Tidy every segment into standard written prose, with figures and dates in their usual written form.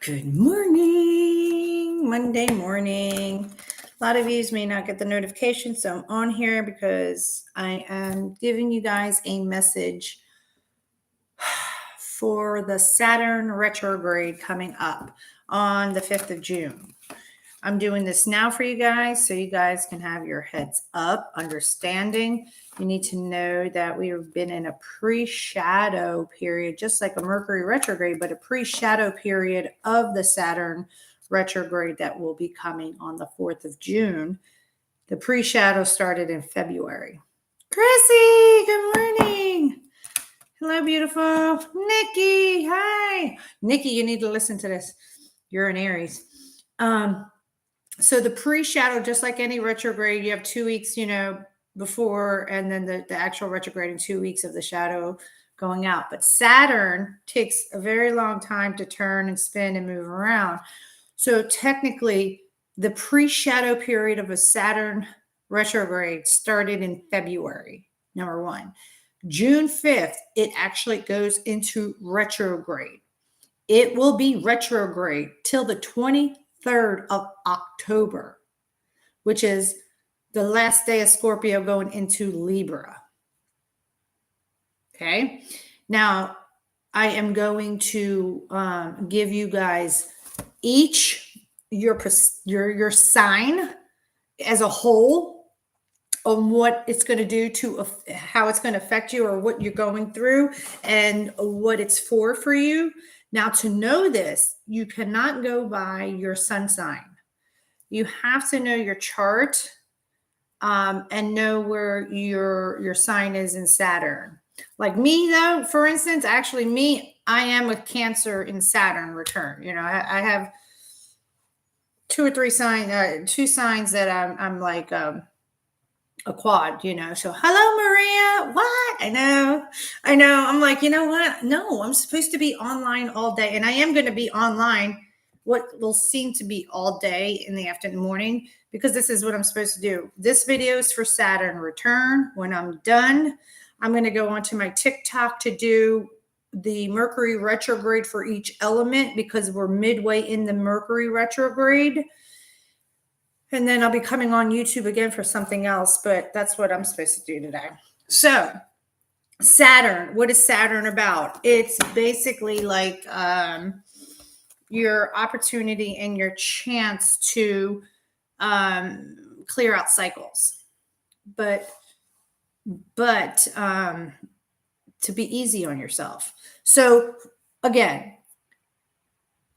Good morning, Monday morning. A lot of you may not get the notification, so I'm on here because I am giving you guys a message for the Saturn retrograde coming up on the 5th of June. I'm doing this now for you guys so you guys can have your heads up, understanding. You need to know that we've been in a pre-shadow period, just like a Mercury retrograde, but a pre-shadow period of the Saturn retrograde that will be coming on the 4th of June. The pre-shadow started in February. Chrissy, good morning. Hello, beautiful. Nikki, hi. Nikki, you need to listen to this. You're an Aries. So the pre-shadow, just like any retrograde, you have 2 weeks, before, and then the actual retrograde in 2 weeks of the shadow going out. But Saturn takes a very long time to turn and spin and move around. So technically, the pre-shadow period of a Saturn retrograde started in February, number one. June 5th, it actually goes into retrograde. It will be retrograde till the 23rd of October, which is the last day of Scorpio going into Libra. Okay. Now, I am going to give you guys each your sign as a whole on what it's going to do to how it's going to affect you or what you're going through and what it's for you. Now, to know this, you cannot go by your sun sign. You have to know your chart and know where your sign is in Saturn. Like me, though, for instance, I am a Cancer in Saturn return. I have two signs that I'm like a quad, So, hello, Maria. What? I know. I'm like, you know what? No, I'm supposed to be online all day. And I am going to be online what will seem to be all day in the afternoon, morning, because this is what I'm supposed to do. This video is for Saturn return. When I'm done, I'm going to go onto my TikTok to do the Mercury retrograde for each element because we're midway in the Mercury retrograde. And then I'll be coming on YouTube again for something else, but that's what I'm supposed to do today. So Saturn, what is Saturn about? It's basically like your opportunity and your chance to clear out cycles, but to be easy on yourself. So again,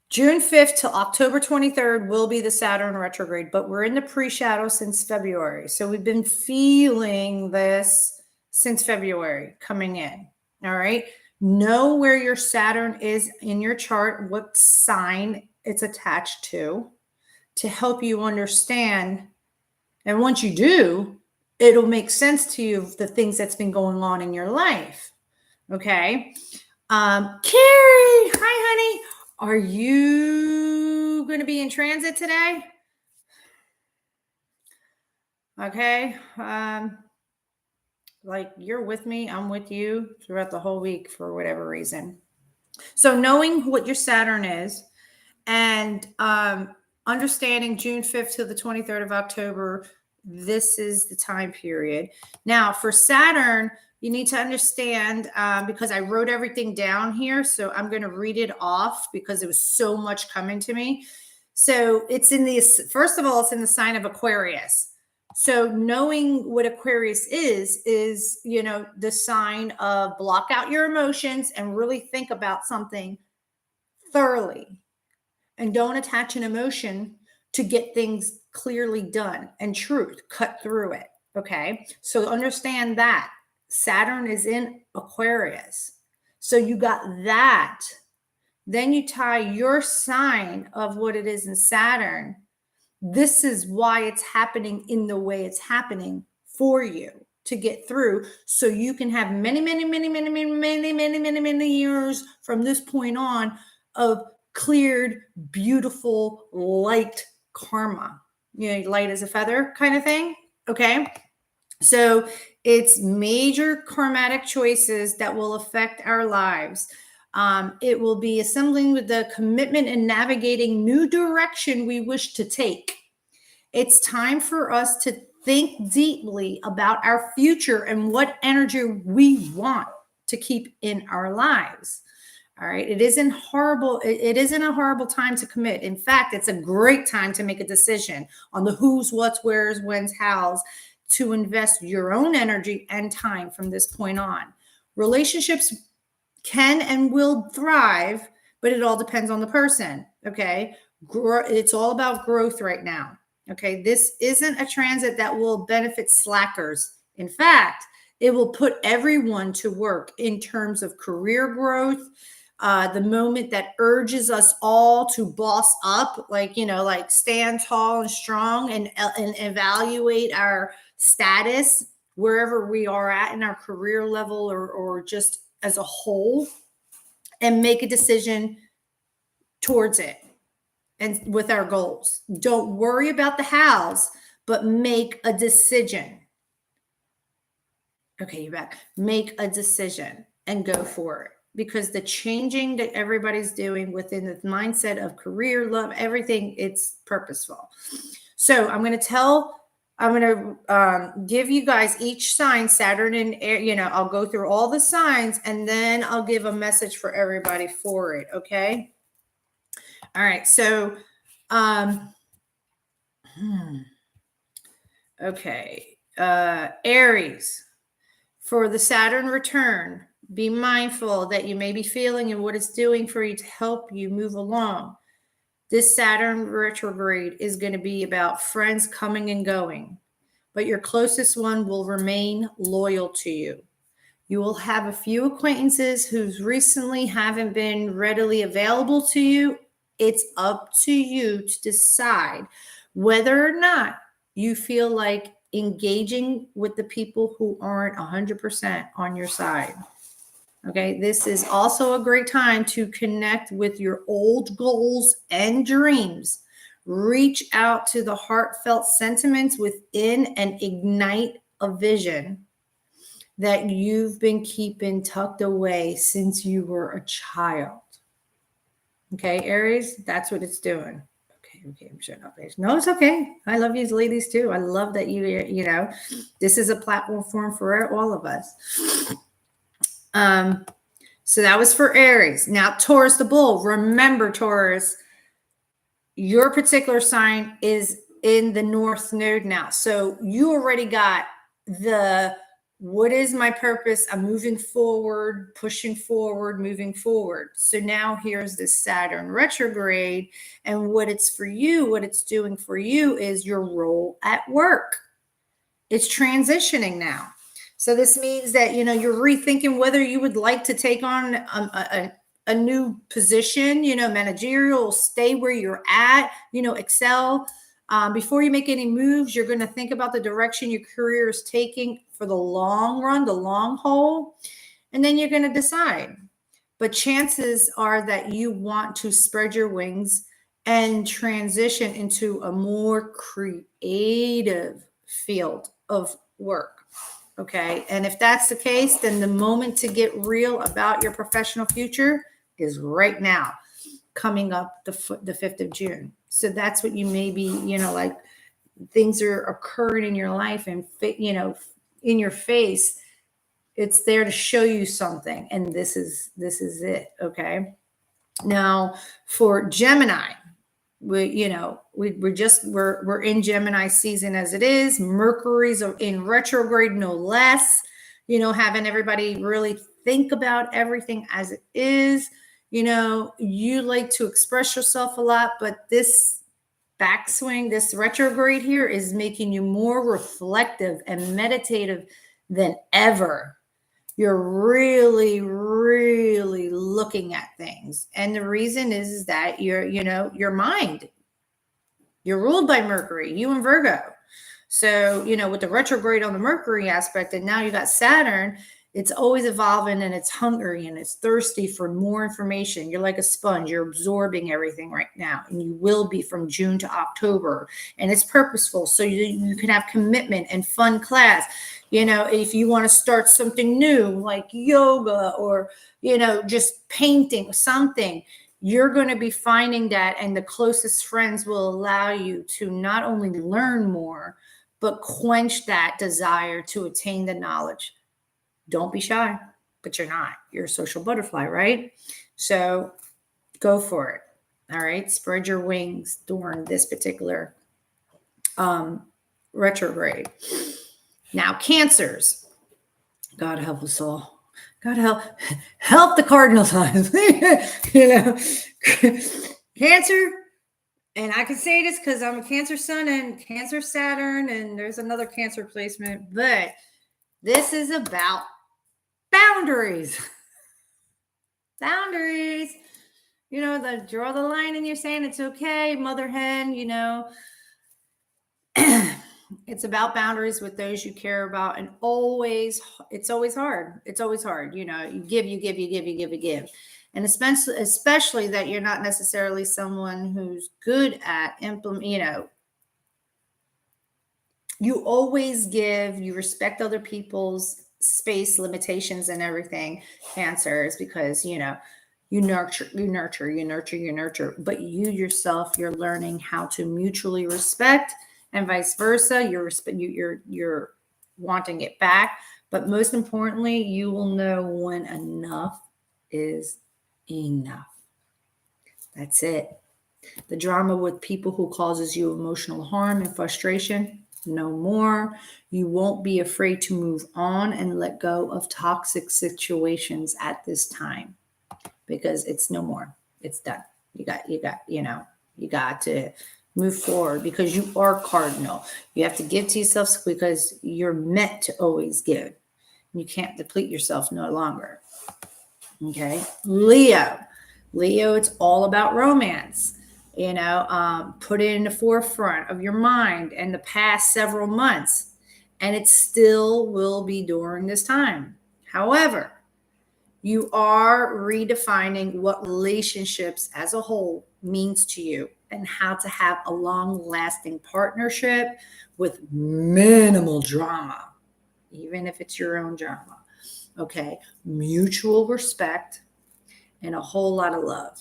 June 5th to October 23rd will be the Saturn retrograde, but we're in the pre-shadow since February. So we've been feeling this since February coming in. All right. Know where your Saturn is in your chart, what sign it's attached to help you understand. And once you do, it'll make sense to you the things that's been going on in your life. Okay. Carrie, hi, honey. Are you going to be in transit today? Okay. Like you're with me, I'm with you throughout the whole week for whatever reason. So knowing what your Saturn is and understanding June 5th to the 23rd of October, this is the time period. Now for Saturn, you need to understand because I wrote everything down here. So I'm going to read it off because it was so much coming to me. So it's first of all, it's in the sign of Aquarius. So knowing what Aquarius is, the sign of block out your emotions and really think about something thoroughly and don't attach an emotion to get things clearly done and truth cut through it. Okay. So understand that Saturn is in Aquarius. So you got that. Then you tie your sign of what it is in Saturn. This is why it's happening in the way it's happening for you to get through. So you can have many years from this point on of cleared, beautiful, light karma. Light as a feather kind of thing. Okay. So it's major karmatic choices that will affect our lives. It will be assembling with the commitment and navigating new direction we wish to take. It's time for us to think deeply about our future and what energy we want to keep in our lives. All right. It isn't horrible. It isn't a horrible time to commit. In fact, it's a great time to make a decision on the who's, what's, where's, when's, how's, to invest your own energy and time from this point on. Relationships can and will thrive, but it all depends on the person. Okay. It's all about growth right now. Okay. This isn't a transit that will benefit slackers. In fact, it will put everyone to work in terms of career growth. The moment that urges us all to boss up, like stand tall and strong and evaluate our status wherever we are at in our career level or just as a whole, and make a decision towards it and with our goals. Don't worry about the hows, but make a decision. Okay, you're back. Make a decision and go for it. Because the changing that everybody's doing within the mindset of career, love, everything, it's purposeful. So I'm going to give you guys each sign, Saturn and air, I'll go through all the signs and then I'll give a message for everybody for it. Okay. All right. So, okay. Aries, for the Saturn return, be mindful that you may be feeling and what it's doing for you to help you move along. This Saturn retrograde is going to be about friends coming and going, but your closest one will remain loyal to you. You will have a few acquaintances who recently haven't been readily available to you. It's up to you to decide whether or not you feel like engaging with the people who aren't 100% on your side. Okay, this is also a great time to connect with your old goals and dreams. Reach out to the heartfelt sentiments within and ignite a vision that you've been keeping tucked away since you were a child. Okay, Aries, that's what it's doing. Okay, I'm shutting up. No, it's okay. I love you ladies too. I love that this is a platform for all of us. So that was for Aries. Now, Taurus the bull. Remember, Taurus, your particular sign is in the North Node now. So you already got what is my purpose? I'm moving forward, pushing forward, moving forward. So now here's this Saturn retrograde. And what it's doing for you is your role at work. It's transitioning now. So this means that, you're rethinking whether you would like to take on a new position, managerial, stay where you're at, excel. Before you make any moves, you're going to think about the direction your career is taking for the long run, the long haul, and then you're going to decide. But chances are that you want to spread your wings and transition into a more creative field of work. Okay. And if that's the case, then the moment to get real about your professional future is right now, coming up the 5th of June. So that's what you may be, things are occurring in your life and, in your face. It's there to show you something. And this is it. Okay. Now for Gemini, we're in Gemini season as it is. Mercury's in retrograde, no less, having everybody really think about everything as it is. You like to express yourself a lot, but this backswing, this retrograde here is making you more reflective and meditative than ever. You're really, really looking at things. And the reason is that your mind, you're ruled by Mercury, you and Virgo. So, with the retrograde on the Mercury aspect, and now you got Saturn, It's always evolving and it's hungry and it's thirsty for more information. You're like a sponge. You're absorbing everything right now. And you will be from June to October. And it's purposeful. So you can have commitment and fun class. If you want to start something new like yoga or, just painting something, you're going to be finding that. And the closest friends will allow you to not only learn more, but quench that desire to attain the knowledge. Don't be shy, but you're not. You're a social butterfly, right? So go for it. All right. Spread your wings during this particular retrograde. Now, Cancers. God help us all. God help the cardinal signs. Cancer. And I can say this because I'm a Cancer sun and Cancer Saturn, and there's another Cancer placement, but this is about boundaries. Boundaries. Draw the line and you're saying it's okay, mother hen, It's about boundaries with those you care about. And it's always hard. It's always hard. You give. And especially that you're not necessarily someone who's good at implement, you always give, you respect other people's space limitations and everything, Cancers, because you nurture, but you yourself, you're learning how to mutually respect, and vice versa. You're wanting it back, but most importantly, you will know when enough is enough. That's it. The drama with people who causes you emotional harm and frustration, no more. You won't be afraid to move on and let go of toxic situations at this time, because it's no more. It's done. You got to move forward, because you are cardinal. You have to give to yourself because you're meant to always give. You can't deplete yourself no longer. Okay. Leo, it's all about romance. Put it in the forefront of your mind and the past several months, and it still will be during this time. However, you are redefining what relationships as a whole means to you and how to have a long-lasting partnership with minimal drama, even if it's your own drama. Okay. Mutual respect and a whole lot of love.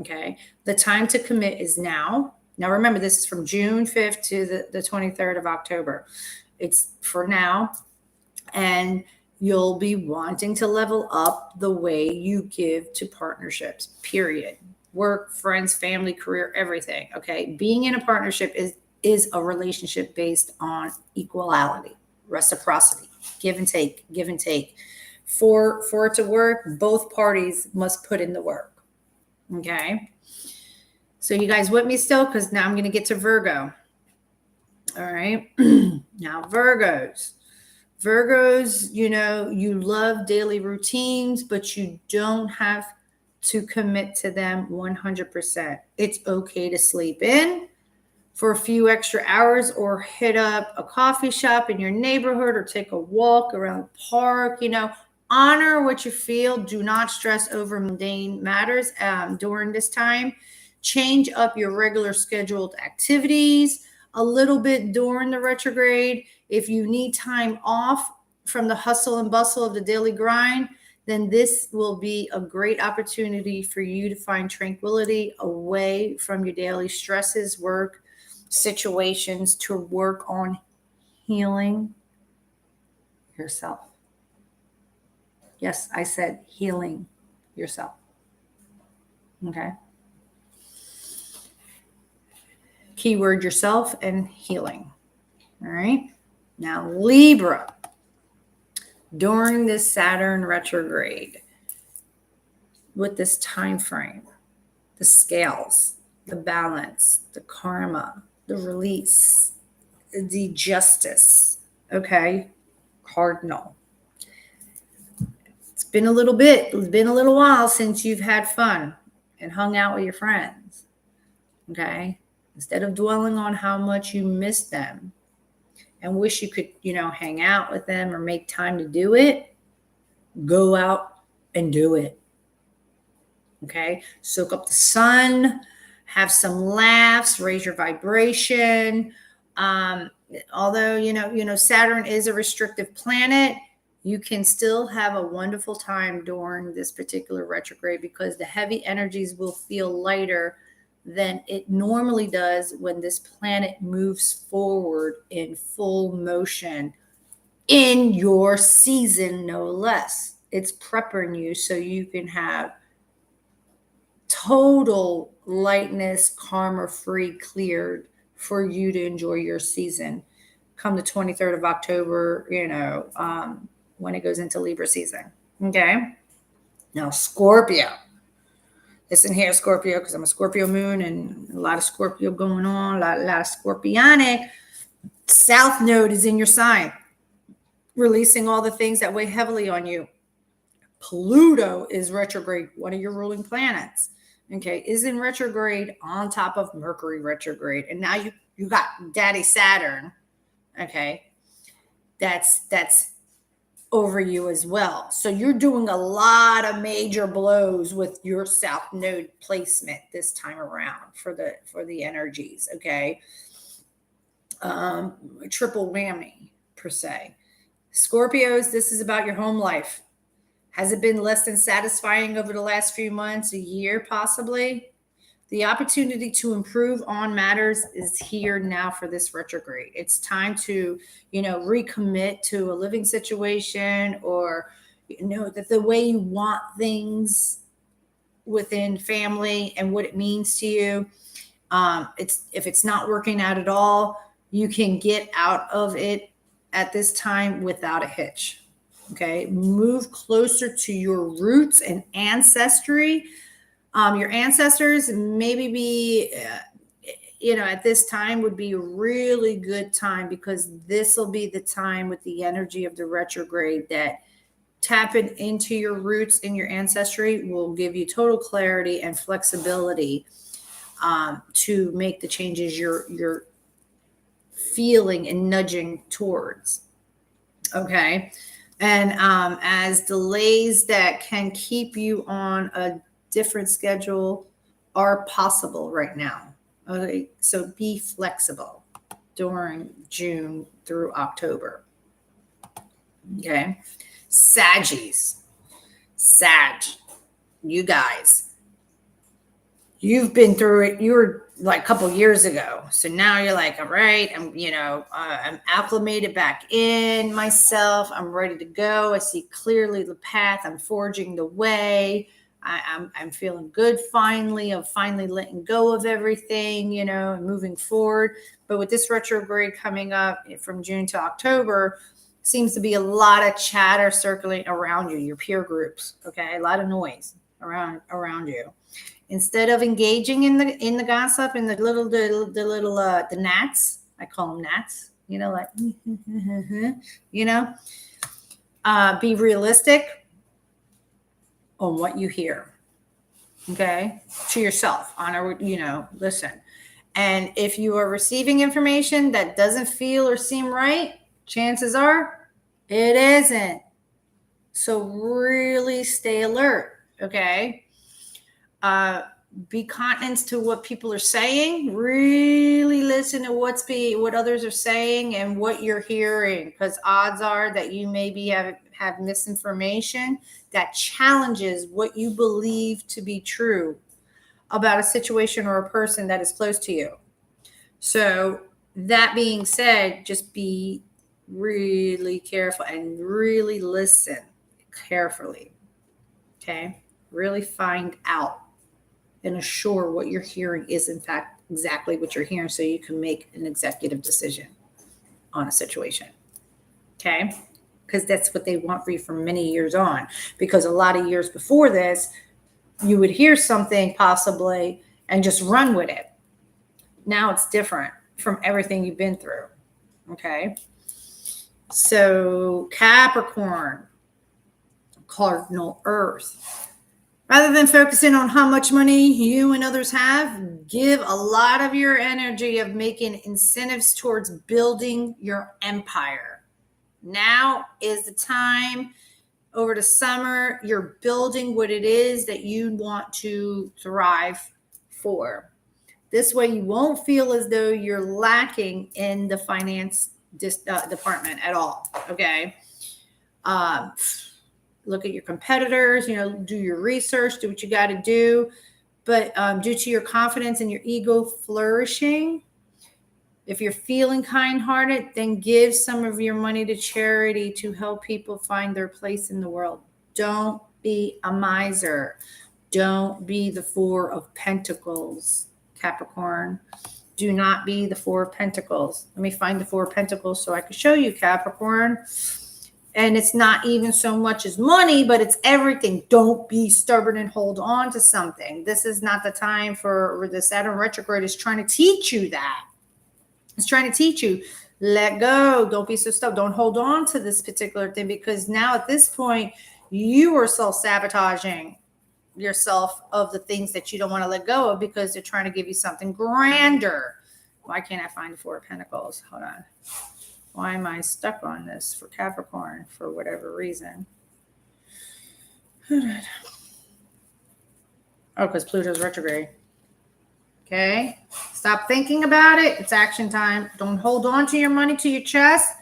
Okay. The time to commit is now. Now, remember, this is from June 5th to the 23rd of October. It's for now. And you'll be wanting to level up the way you give to partnerships, period. Work, friends, family, career, everything. Okay. Being in a partnership is a relationship based on equality, reciprocity, give and take. For it to work, both parties must put in the work. Okay. So you guys with me still? Because now I'm going to get to Virgo. All right. Now, Virgos, you love daily routines, but you don't have to commit to them 100%. It's okay to sleep in for a few extra hours, or hit up a coffee shop in your neighborhood, or take a walk around the park. Honor what you feel. Do not stress over mundane matters during this time. Change up your regular scheduled activities a little bit during the retrograde. If you need time off from the hustle and bustle of the daily grind, then this will be a great opportunity for you to find tranquility away from your daily stresses, work situations, to work on healing yourself. Yes, I said healing yourself. Okay. Keyword yourself and healing. All right. Now, Libra, during this Saturn retrograde, with this time frame, the scales, the balance, the karma, the release, the justice. Okay. Cardinal. It's been a little while since you've had fun and hung out with your friends. Okay. Instead of dwelling on how much you miss them and wish you could, hang out with them or make time to do it, Go out and do it. Okay. Soak up the sun, have some laughs, raise your vibration. Although, Saturn is a restrictive planet, you can still have a wonderful time during this particular retrograde because the heavy energies will feel lighter than it normally does when this planet moves forward in full motion in your season, no less. It's prepping you so you can have total lightness, karma free, cleared for you to enjoy your season come the 23rd of October, when it goes into Libra season. Okay. Now, Scorpio. Listen here, Scorpio, because I'm a Scorpio moon and a lot of Scorpio going on, a lot of Scorpionic. South Node is in your sign, releasing all the things that weigh heavily on you. Pluto is retrograde, one of your ruling planets. Okay, is in retrograde on top of Mercury retrograde. And now you got Daddy Saturn. Okay, that's over you as well. So you're doing a lot of major blows with your South Node placement this time around for the energies. Okay, triple whammy per se. Scorpios, this is about your home life. Has it been less than satisfying over the last few months, a year possibly? The opportunity to improve on matters is here now for this retrograde. It's time to, recommit to a living situation or, that the way you want things within family and what it means to you. If it's not working out at all, you can get out of it at this time without a hitch. Okay, move closer to your roots and ancestry. Your ancestors maybe be, at this time would be a really good time because this will be the time with the energy of the retrograde that tapping into your roots and your ancestry will give you total clarity and flexibility to make the changes you're feeling and nudging towards. Okay. And as delays that can keep you on a different schedule are possible right now. Okay, so be flexible during June through October. Okay, Saggies, you guys, you've been through it. You were like a couple years ago. So now you're like, all right, I'm acclimated back in myself. I'm ready to go. I see clearly the path. I'm forging the way. I'm feeling good finally. I'm finally letting go of everything, and moving forward. But with this retrograde coming up from June to October, seems to be a lot of chatter circulating around you, your peer groups. Okay, a lot of noise around you. Instead of engaging in the gossip and the gnats, I call them gnats, be realistic on what you hear. Okay, to yourself, listen. And if you are receiving information that doesn't feel or seem right, chances are it isn't. So really stay alert. Okay. Be continent to what people are saying. Really listen to what others are saying and what you're hearing, because odds are that you maybe have misinformation that challenges what you believe to be true about a situation or a person that is close to you. So that being said, just be really careful and really listen carefully. Okay, really find out and assure what you're hearing is in fact exactly what you're hearing so you can make an executive decision on a situation. Okay? Because that's what they want for you from many years on. Because a lot of years before this, you would hear something possibly and just run with it. Now it's different from everything you've been through. Okay? So Capricorn, cardinal earth. Rather than focusing on how much money you and others have, give a lot of your energy of making incentives towards building your empire. Now is the time over the summer, you're building what it is that you want to thrive for. This way, you won't feel as though you're lacking in the finance department at all. Okay. Um, Look at your competitors, do your research, do what you got to do. But due to your confidence and your ego flourishing, if you're feeling kind-hearted, then give some of your money to charity to help people find their place in the world. Don't be a miser. Don't be the Four of Pentacles, Capricorn. Do not be the Four of Pentacles. Let me find the Four of Pentacles so I can show you, Capricorn. And it's not even so much as money, but it's everything. Don't be stubborn and hold on to something. This is not the time for the Saturn retrograde is trying to teach you that. It's trying to teach you, let go. Don't be so stubborn. Don't hold on to this particular thing, because now at this point, you are self-sabotaging yourself of the things that you don't want to let go of because they're trying to give you something grander. Why can't I find the Four of Pentacles? Hold on. Why am I stuck on this for Capricorn for whatever reason? Oh, because Pluto's retrograde. Okay. Stop thinking about it. It's action time. Don't hold on to your money to your chest,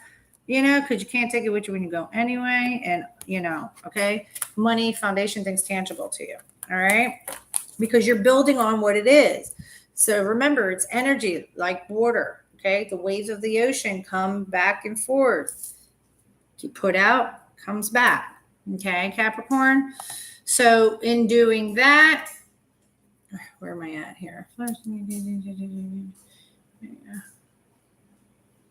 because you can't take it with you when you go anyway. And, okay. Money, foundation, things tangible to you. All right. Because you're building on what it is. So remember, it's energy like water. Okay. The waves of the ocean come back and forth. You put out, comes back. Okay, Capricorn. So in doing that, where am I at here?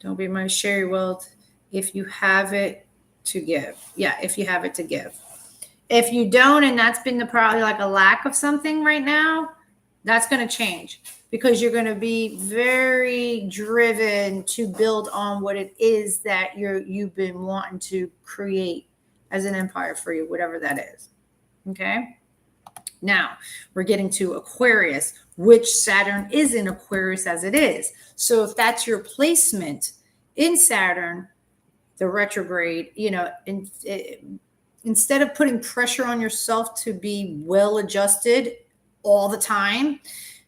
Don't be my share wealth if you have it to give. Yeah, if you have it to give. If you don't, and that's been probably like a lack of something right now, that's going to change, because you're going to be very driven to build on what it is that you've been wanting to create as an empire for you, whatever that is. Okay. Now we're getting to Aquarius, which Saturn is in Aquarius as it is. So if that's your placement in Saturn, the retrograde, instead of putting pressure on yourself to be well adjusted all the time,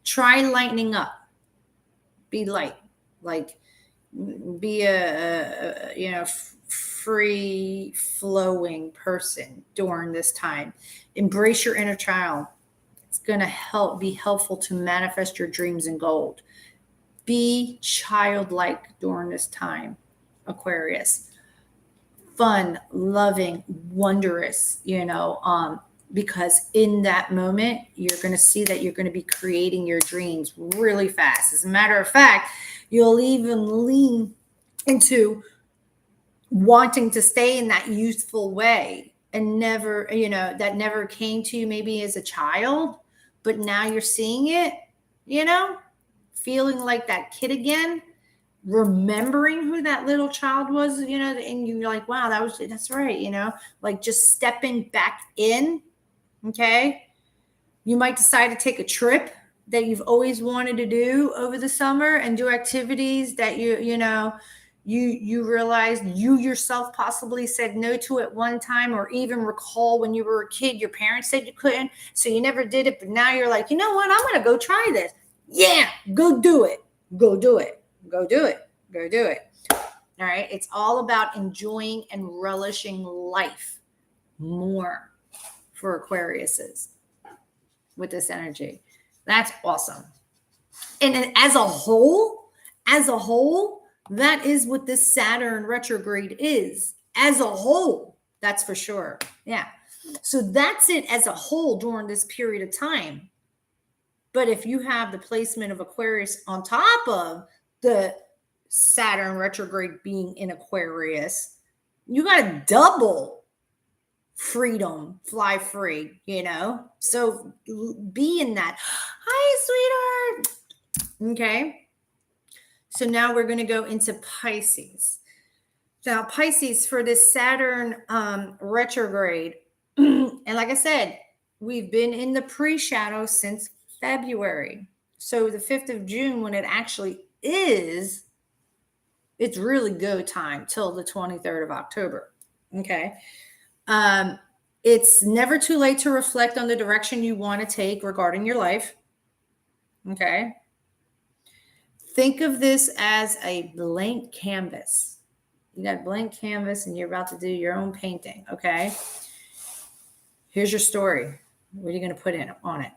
try lightening up. Be light, like be a free flowing person during this time. Embrace your inner child. It's going to be helpful to manifest your dreams in gold. Be childlike during this time, Aquarius. Fun, loving, wondrous, because in that moment, you're going to see that you're going to be creating your dreams really fast. As a matter of fact, you'll even lean into wanting to stay in that youthful way and never, that never came to you maybe as a child, but now you're seeing it, feeling like that kid again, remembering who that little child was, and you're like, wow, that's right, like just stepping back in. Okay. You might decide to take a trip that you've always wanted to do over the summer and do activities that you realize you yourself possibly said no to at one time, or even recall when you were a kid, your parents said you couldn't, so you never did it. But now you're like, you know what? I'm going to go try this. Yeah, go do it. Go do it. Go do it. Go do it. All right. It's all about enjoying and relishing life more for Aquariuses with this energy. That's awesome. And as a whole, that is what this Saturn retrograde is. As a whole, that's for sure. Yeah. So that's it as a whole during this period of time. But if you have the placement of Aquarius on top of the Saturn retrograde being in Aquarius, you got to double freedom, fly free, so be in that. Hi, sweetheart. Okay. So now we're going to go into Pisces. Now, Pisces, for this Saturn retrograde, and like I said, we've been in the pre-shadow since February. So the 5th of June, when it actually is, it's really go time till the 23rd of October. Okay. It's never too late to reflect on the direction you want to take regarding your life. Okay. Think of this as a blank canvas. You got a blank canvas and you're about to do your own painting. Okay. Here's your story. What are you going to put in on it?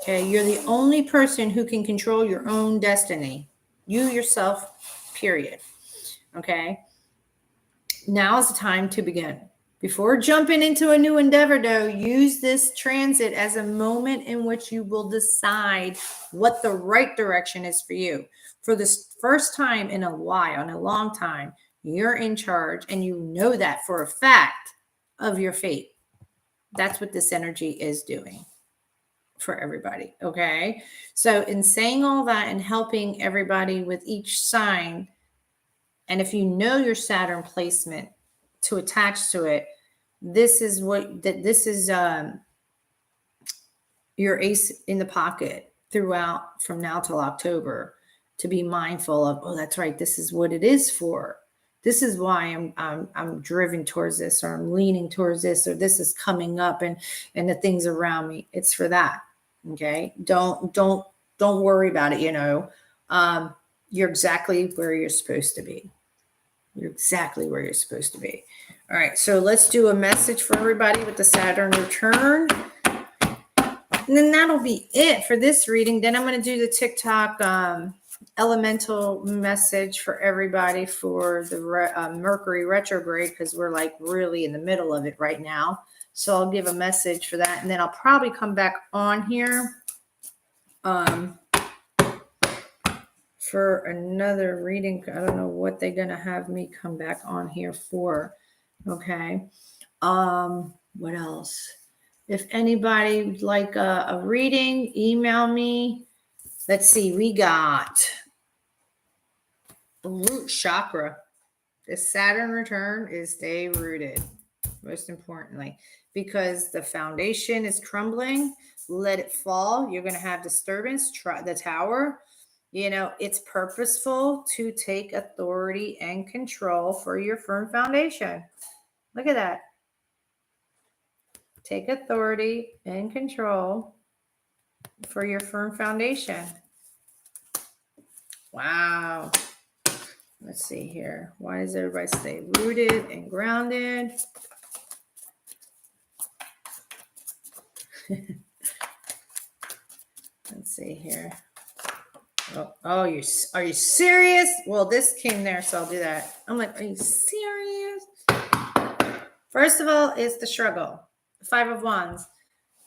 Okay. You're the only person who can control your own destiny. You yourself, period. Okay. Now is the time to begin. Before jumping into a new endeavor, though, use this transit as a moment in which you will decide what the right direction is for you. For the first time in a while, in a long time, you're in charge, and you know that for a fact of your fate. That's what this energy is doing for everybody. Okay. So, in saying all that and helping everybody with each sign, and if you know your Saturn placement to attach to it, this is your ace in the pocket throughout from now till October, to be mindful of. Oh, that's right. This is what it is for. This is why I'm driven towards this, or I'm leaning towards this, or this is coming up, and the things around me. It's for that. Okay. Don't worry about it. You're exactly where you're supposed to be. You're exactly where you're supposed to be. All right, so let's do a message for everybody with the Saturn return. And then that'll be it for this reading. Then I'm going to do the TikTok elemental message for everybody for the Mercury retrograde, because we're like really in the middle of it right now. So I'll give a message for that. And then I'll probably come back on here for another reading. I don't know what they're going to have me come back on here for. Okay. What else? If anybody would like a reading, email me. Let's see. We got root chakra. The Saturn return is stay rooted, most importantly, because the foundation is crumbling. Let it fall. You're going to have disturbance. Try the tower. It's purposeful to take authority and control for your firm foundation. Look at that. Take authority and control for your firm foundation. Wow. Let's see here. Why does everybody stay rooted and grounded? Let's see here. Are you serious? Well, this came there, so I'll do that. I'm like, are you serious? First of all, it's the struggle. 5 of Wands.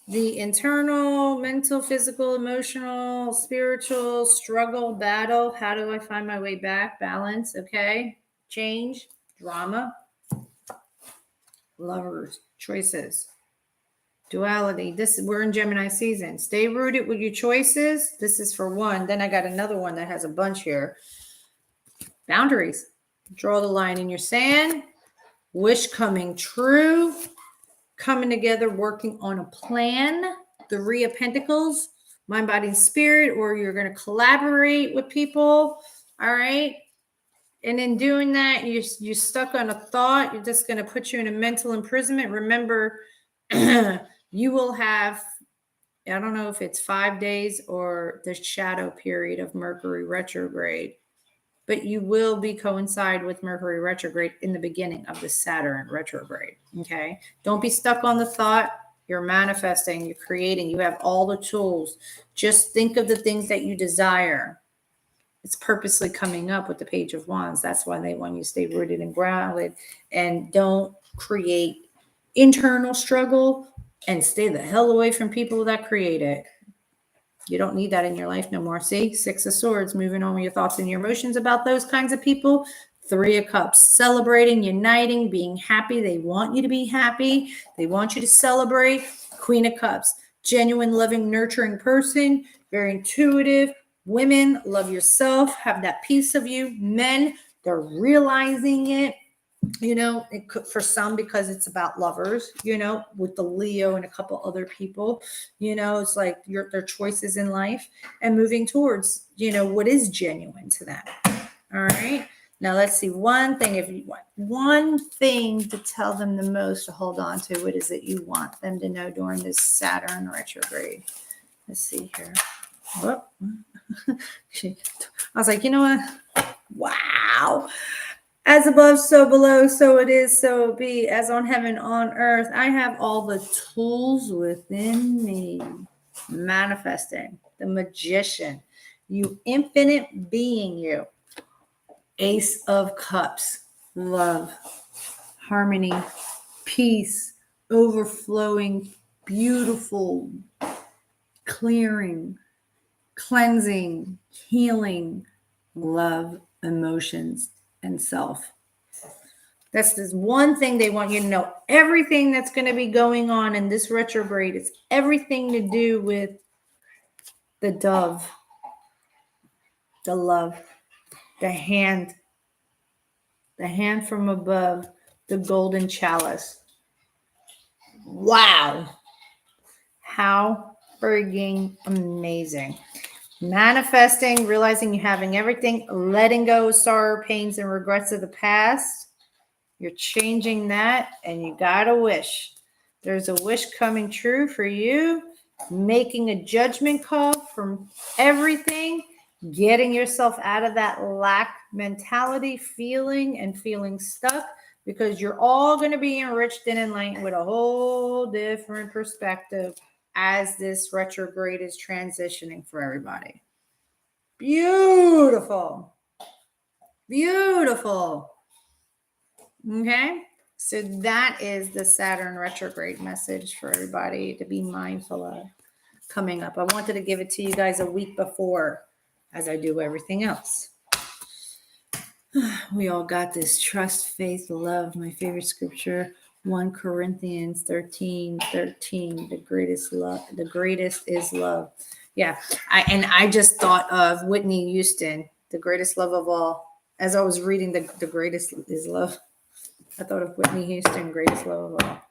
The internal, mental, physical, emotional, spiritual struggle, battle. How do I find my way back? Balance, okay? Change, drama, lovers, choices, duality. We're in Gemini season. Stay rooted with your choices. This is for one. Then I got another one that has a bunch here. Boundaries. Draw the line in your sand. Wish coming true. Coming together, working on a plan. The 3 of Pentacles, mind, body, and spirit, or you're going to collaborate with people. All right. And in doing that, you're stuck on a thought. You're just going to put you in a mental imprisonment. Remember, you will have, I don't know if it's 5 days or the shadow period of Mercury retrograde, but you will be coincide with Mercury retrograde in the beginning of the Saturn retrograde. Okay. Don't be stuck on the thought. You're manifesting, you're creating, you have all the tools. Just think of the things that you desire. It's purposely coming up with the Page of Wands. That's why they want you to stay rooted and grounded, and don't create internal struggle, and stay the hell away from people that create it. You don't need that in your life no more. See, 6 of Swords, moving on with your thoughts and your emotions about those kinds of people. 3 of Cups, celebrating, uniting, being happy. They want you to be happy. They want you to celebrate. Queen of Cups, genuine, loving, nurturing person, very intuitive. Women, love yourself, have that piece of you. Men, they're realizing it. It could, for some, because it's about lovers, with the Leo and a couple other people, it's like their choices in life and moving towards, what is genuine to them. All right. Now let's see one thing. If you want one thing to tell them the most to hold on to, what is it you want them to know during this Saturn retrograde? Let's see here. Whoop. I was like, you know what? Wow. As above, so below, so it is, so it be. As on heaven, on earth, I have all the tools within me. Manifesting, the magician, you infinite being, you. Ace of Cups, love, harmony, peace, overflowing, beautiful, clearing, cleansing, healing, love, emotions, and self. That's this one thing they want you to know. Everything that's going to be going on in this retrograde, it's everything to do with the dove, the love, the hand from above, the golden chalice. Wow. How frigging amazing. Manifesting, realizing you're having everything, letting go of sorrow, pains, and regrets of the past. You're changing that, and you got a wish. There's a wish coming true for you, making a judgment call from everything, getting yourself out of that lack mentality, feeling stuck, because you're all going to be enriched and enlightened with a whole different perspective as this retrograde is transitioning for everybody. Beautiful. Beautiful. Okay. So that is the Saturn retrograde message for everybody to be mindful of coming up. I wanted to give it to you guys a week before, as I do everything else. We all got this. Trust, faith, love. My favorite scripture, 1 Corinthians 13:13. The greatest is love. Yeah. I just thought of Whitney Houston, the greatest love of all. As I was reading the greatest is love, I thought of Whitney Houston, greatest love of all.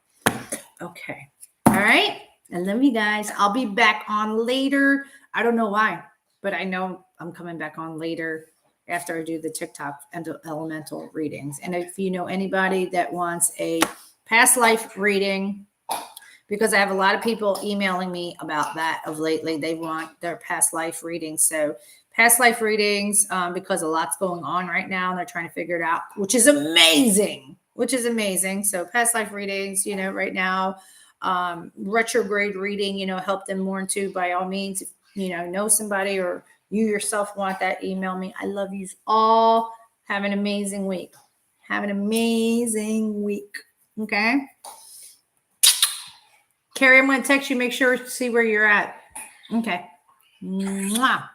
Okay. All right. I love you guys. I'll be back on later. I don't know why, but I know I'm coming back on later after I do the TikTok and elemental readings. And if you know anybody that wants a past life reading, because I have a lot of people emailing me about that of lately, they want their past life readings. So past life readings, because a lot's going on right now and they're trying to figure it out, which is amazing. So past life readings, right now, retrograde reading, help them more into, by all means, if know somebody or you yourself want that, email me. I love you all. Have an amazing week. Okay. Carrie, I'm going to text you. Make sure to see where you're at. Okay. Mwah.